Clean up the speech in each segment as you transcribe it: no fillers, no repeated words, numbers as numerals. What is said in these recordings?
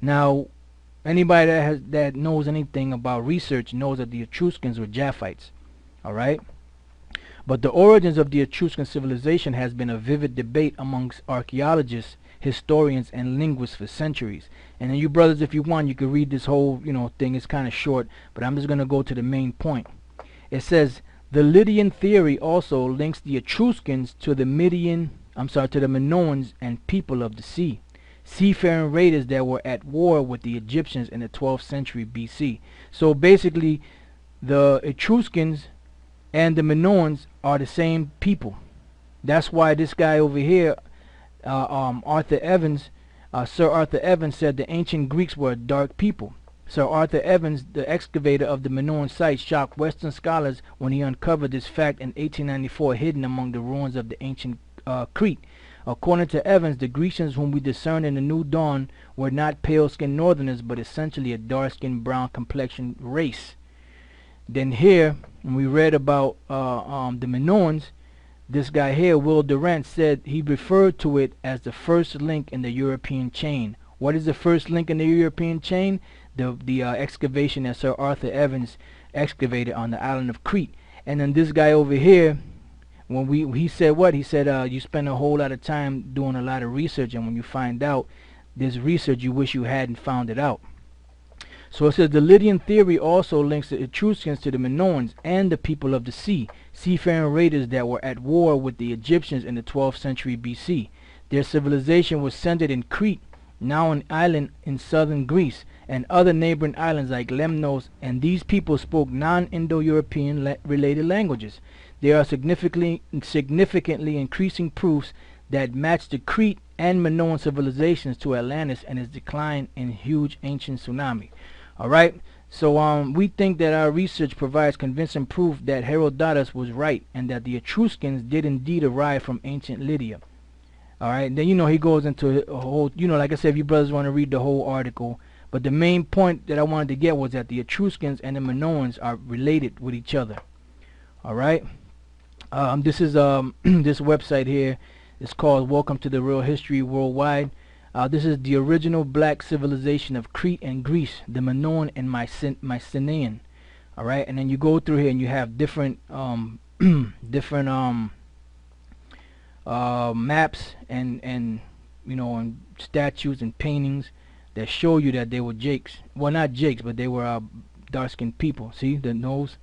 Now, anybody that knows anything about research knows that the Etruscans were Japhites. All right. But the origins of the Etruscan civilization has been a vivid debate amongst archaeologists, historians, and linguists for centuries. And then you brothers, if you want, you could read this whole, thing. It's kind of short, but I'm just going to go to the main point. It says, the Lydian theory also links the Etruscans to the to the Minoans and people of the sea, seafaring raiders that were at war with the Egyptians in the 12th century BC. So basically, the Etruscans and the Minoans are the same people. That's why this guy over here, Arthur Evans, Sir Arthur Evans said the ancient Greeks were a dark people. Sir Arthur Evans, the excavator of the Minoan site, shocked Western scholars when he uncovered this fact in 1894 hidden among the ruins of the ancient Crete. According to Evans, the Grecians whom we discern in the New Dawn were not pale-skinned northerners, but essentially a dark-skinned brown complexion race. Then here, when we read about the Minoans, this guy here, Will Durant, said he referred to it as the first link in the European chain. What is the first link in the European chain? The excavation that Sir Arthur Evans excavated on the island of Crete. And then this guy over here, when he said what? He said you spend a whole lot of time doing a lot of research, and when you find out this research, you wish you hadn't found it out. So it says the Lydian theory also links the Etruscans to the Minoans and the people of the sea, seafaring raiders that were at war with the Egyptians in the 12th century BC. Their civilization was centered in Crete, now an island in southern Greece, and other neighboring islands like Lemnos, and these people spoke non-Indo-European related languages. There are significantly increasing proofs that match the Crete and Minoan civilizations to Atlantis and its decline in huge ancient tsunami. Alright, so we think that our research provides convincing proof that Herodotus was right and that the Etruscans did indeed arrive from ancient Lydia. Alright, then he goes into a whole, like I said, if you brothers want to read the whole article, but the main point that I wanted to get was that the Etruscans and the Minoans are related with each other. Alright, this is this website here is called Welcome to the Real History Worldwide. This is the original black civilization of Crete and Greece, the Minoan and Mycenaean. Alright, and then you go through here and you have different maps and statues and paintings that show you that they were Jakes. Well, not Jakes, but they were dark-skinned people. See the nose,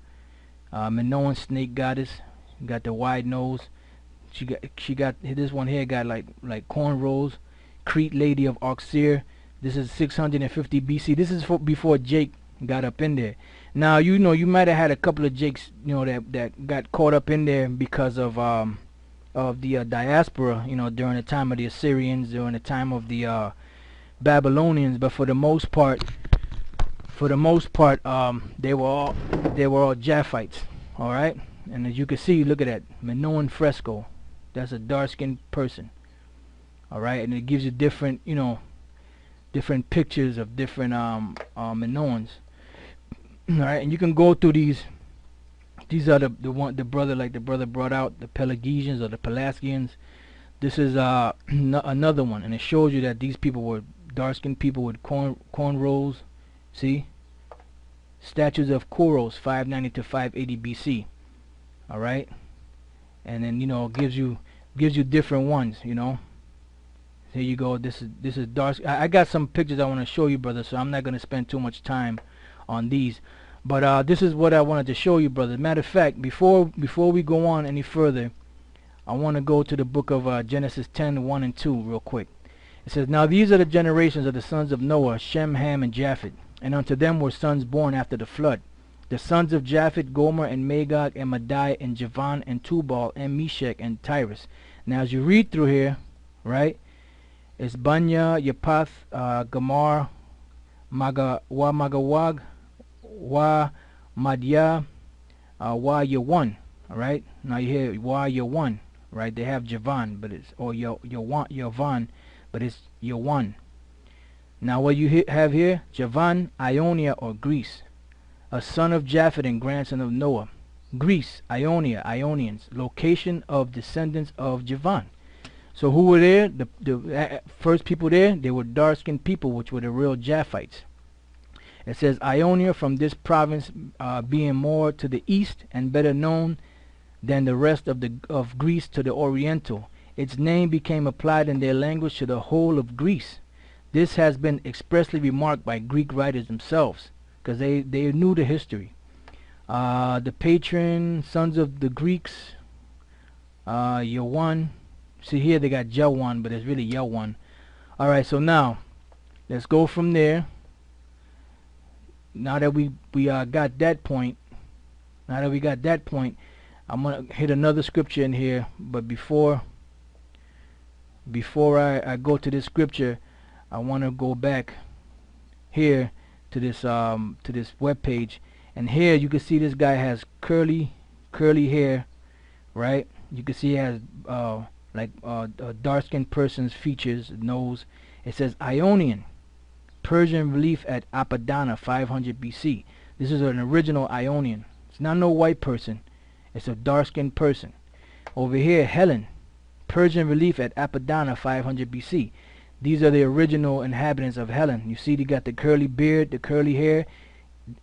Minoan snake goddess, got the wide nose. She got this one here got like cornrows. Crete lady of Oxir. This is 650 BC. This is before Jake got up in there. Now you might have had a couple of Jakes that got caught up in there because of the diaspora, during the time of the Assyrians, during the time of the Babylonians, but for the most part, they were all Japhites. All right, and as you can see, look at that Minoan fresco. That's a dark-skinned person. All right, and it gives you different, different pictures of different Minoans. All right, and you can go through these. These are the brother brought out, the Pelagesians or the Pelasgians. This is another one, and it shows you that these people were dark-skinned people with cornrows. See, statues of Kouros, 590 to 580 BC. All right, and then it gives you different ones. Here you go. This is dark. I got some pictures I want to show you, brother. So I'm not gonna spend too much time on these. But this is what I wanted to show you, brother. Matter of fact, before we go on any further, I want to go to the book of Genesis 10:1 and 2 real quick. It says, now these are the generations of the sons of Noah, Shem, Ham, and Japheth. And unto them were sons born after the flood. The sons of Japheth, Gomer, and Magog, and Madai, and Javan, and Tubal, and Meshach, and Tyrus. Now as you read through here, right, it's Banya, Japheth, Gamar, Magawag, Wa Madya, Wa Yawan. Alright, now you hear Wa Yawan, right? They have Javan, but it's Yavan, but it's Yawan. Now what you have here, Javan, Ionia, or Greece, a son of Japheth and grandson of Noah. Greece, Ionia, Ionians, location of descendants of Javan. So who were there? The first people there, they were dark-skinned people, which were the real Japhites. It says Ionia, from this province, being more to the east and better known than the rest of Greece to the Oriental. Its name became applied in their language to the whole of Greece. This has been expressly remarked by Greek writers themselves, because they knew the history. The patron sons of the Greeks, Yawan. See here they got Jawan, but it's really Yawan. Alright, so now let's go from there. Now that we got that point, I'm gonna hit another scripture in here. But before I go to this scripture, I want to go back here to this web page, and here you can see this guy has curly hair, right? You can see he has like a dark-skinned person's features, nose. It says Ionian, Persian relief at Apadana, 500 BC. This is an original Ionian. It's not no white person. It's a dark-skinned person. Over here, Helen, Persian relief at Apadana, 500 BC. These are the original inhabitants of Helen. You see, they got the curly beard, the curly hair,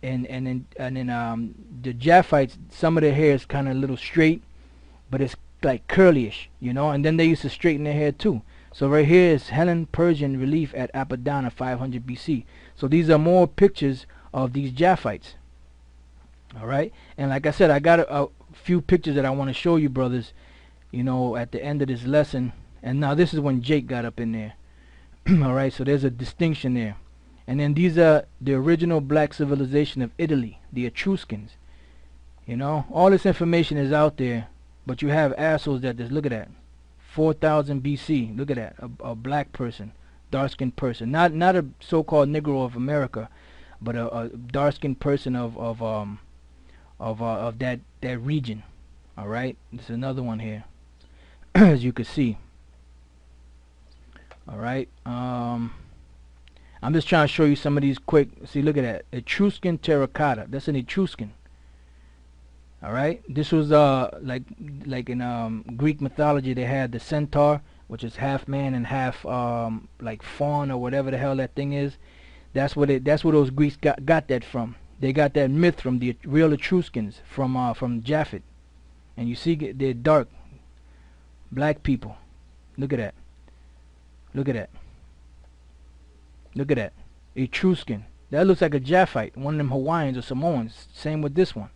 and then the Japhites. Some of their hair is kind of a little straight, but it's like curlyish, you know. And then they used to straighten their hair too. So right here is Helen, Persian relief at Apadana, 500 BC. So these are more pictures of these Japhites. All right, and like I said, I got a few pictures that I want to show you, brothers, you know, at the end of this lesson. And now this is when Jake got up in there. All right, so there's a distinction there. And then these are the original black civilization of Italy, the Etruscans. You know, all this information is out there, but you have assholes that just look at that. 4000 BC, look at that, a black person, dark-skinned person, not a so-called Negro of America, but a dark-skinned person of that region. All right, there's another one here, as you can see. All right, I'm just trying to show you some of these quick. See, look at that, Etruscan terracotta. That's an Etruscan. All right, this was like in Greek mythology, they had the centaur, which is half man and half like fawn or whatever the hell that thing is. That's where those Greeks got that from. They got that myth from the real Etruscans, from JAPHETH. And you see, they're dark, black people. Look at that. Look at that. Look at that. Etruscan. That looks like a Japhite, one of them Hawaiians or Samoans. Same with this one.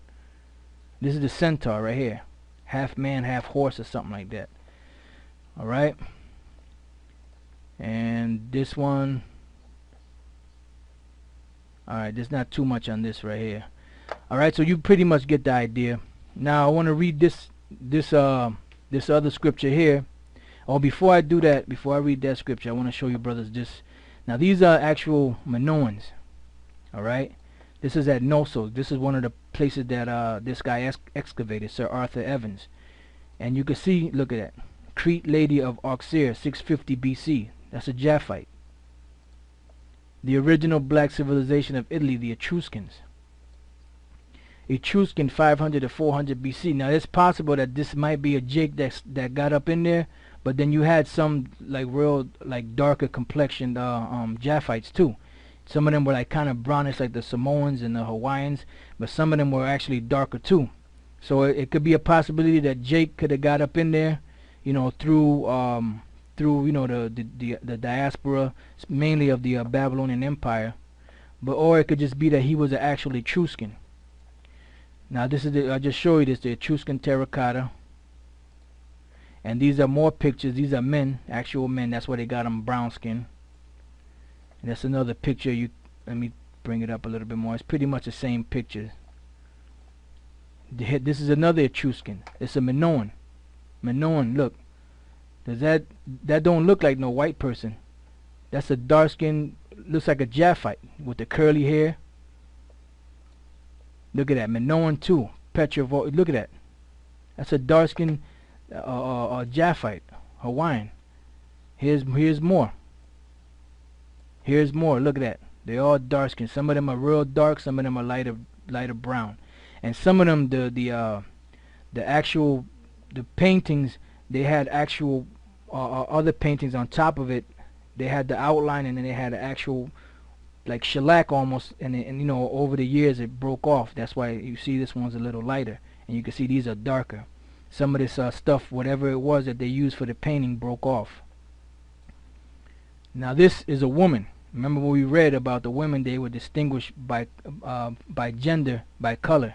This is the centaur right here. Half man, half horse or something like that. Alright. And this one. Alright, there's not too much on this right here. Alright, so you pretty much get the idea. Now I want to read this other scripture here. Oh, before I do that, before I read that scripture, I want to show you, brothers, this. Now these are actual Minoans. Alright. This is at Knossos. This is one of the places that this guy excavated, Sir Arthur Evans. And you can see, look at that. Crete Lady of Auxerre, 650 BC. That's a Japhite. The original black civilization of Italy, the Etruscans. Etruscan, 500 to 400 BC. Now it's possible that this might be a Jake that got up in there, but then you had some like real like darker complexioned Japhites too. Some of them were like kind of brownish like the Samoans and the Hawaiians, but some of them were actually darker too. So it could be a possibility that Jake could have got up in there, you know, through you know the diaspora, mainly of the Babylonian Empire, but or it could just be that he was an actual Etruscan. Now this is I just show you this, the Etruscan terracotta, and these are more pictures. These are men, actual men. That's why they got them brown skin. And that's another picture. Let me bring it up a little bit more. It's pretty much the same picture. This is another Etruscan. It's a Minoan. Minoan, look. Does that don't look like no white person. That's a dark skin, looks like a Japhite with the curly hair. Look at that, Minoan too. Petrovo, look at that. That's a dark skin Japhite, Hawaiian. Here's more. Here's more. Look at that. They're all dark skin. Some of them are real dark. Some of them are lighter brown. And some of them, the paintings, they had actual other paintings on top of it. They had the outline, and then they had the actual like shellac almost, and you know, over the years it broke off. That's why you see this one's a little lighter, and you can see these are darker. Some of this stuff, whatever it was that they used for the painting, broke off. Now this is a woman. Remember what we read about the women? They were distinguished by gender, by color.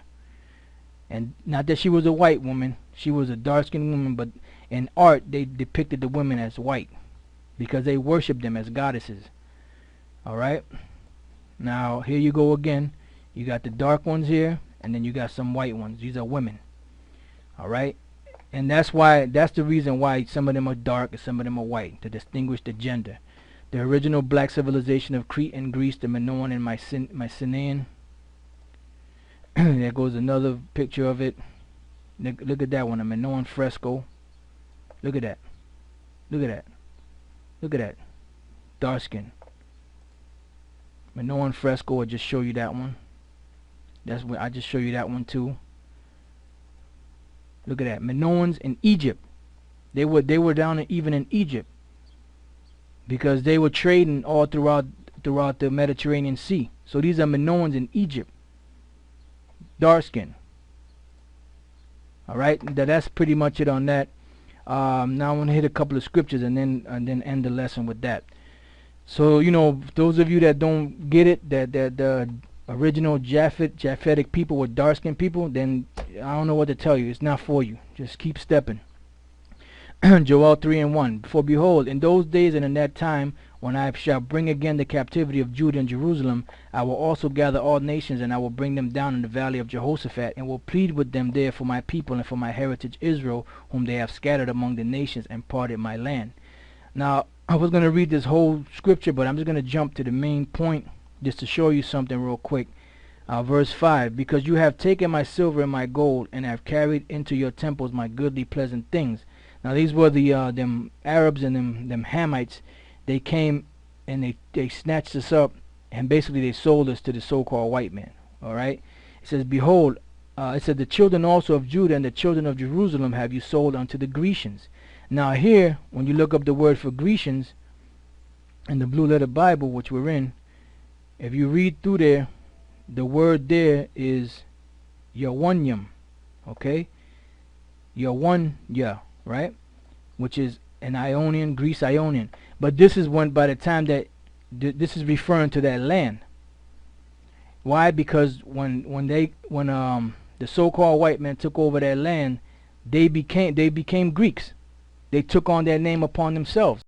And not that she was a white woman, she was a dark-skinned woman, but in art they depicted the women as white because they worshipped them as goddesses. Alright? Now here you go again. You got the dark ones here, and then you got some white ones. These are women. Alright? And that's the reason why some of them are dark and some of them are white, to distinguish the gender. The original black civilization of Crete and Greece, the Minoan and Mycenaean. There goes another picture of it. Look at that one, a Minoan fresco. Look at that. Look at that. Look at that. Dark skin. Minoan fresco. I just show you that one. That's what I just show you that one too. Look at that. Minoans in Egypt. They were down even in Egypt because they were trading all throughout the Mediterranean Sea. So these are Minoans in Egypt. Dark skin. Alright, that's pretty much it on that. Now I'm going to hit a couple of scriptures and then end the lesson with that. So, you know, those of you that don't get it, that the original Japhetic people were dark-skinned people, then I don't know what to tell you. It's not for you. Just keep stepping. Joel 3:1. For behold, in those days and in that time, when I shall bring again the captivity of Judah and Jerusalem, I will also gather all nations, and I will bring them down in the valley of Jehoshaphat, and will plead with them there for my people and for my heritage Israel, whom they have scattered among the nations and parted my land. Now, I was going to read this whole scripture, but I'm just going to jump to the main point just to show you something real quick. Verse 5, because you have taken my silver and my gold, and have carried into your temples my goodly pleasant things. Now these were the them Arabs and them Hamites. They came and they snatched us up, and basically they sold us to the so-called white man. Alright? It says, behold, it said, the children also of Judah and the children of Jerusalem have you sold unto the Grecians. Now here, when you look up the word for Grecians in the Blue Letter Bible, which we're in, if you read through there, the word there is Yawanyam. Okay? Yawanya, right? Which is an Ionian, Greece Ionian. But this is when, by the time that this is referring to that land. Why? Because when the so-called white men took over that land, they became Greeks. They took on that name upon themselves.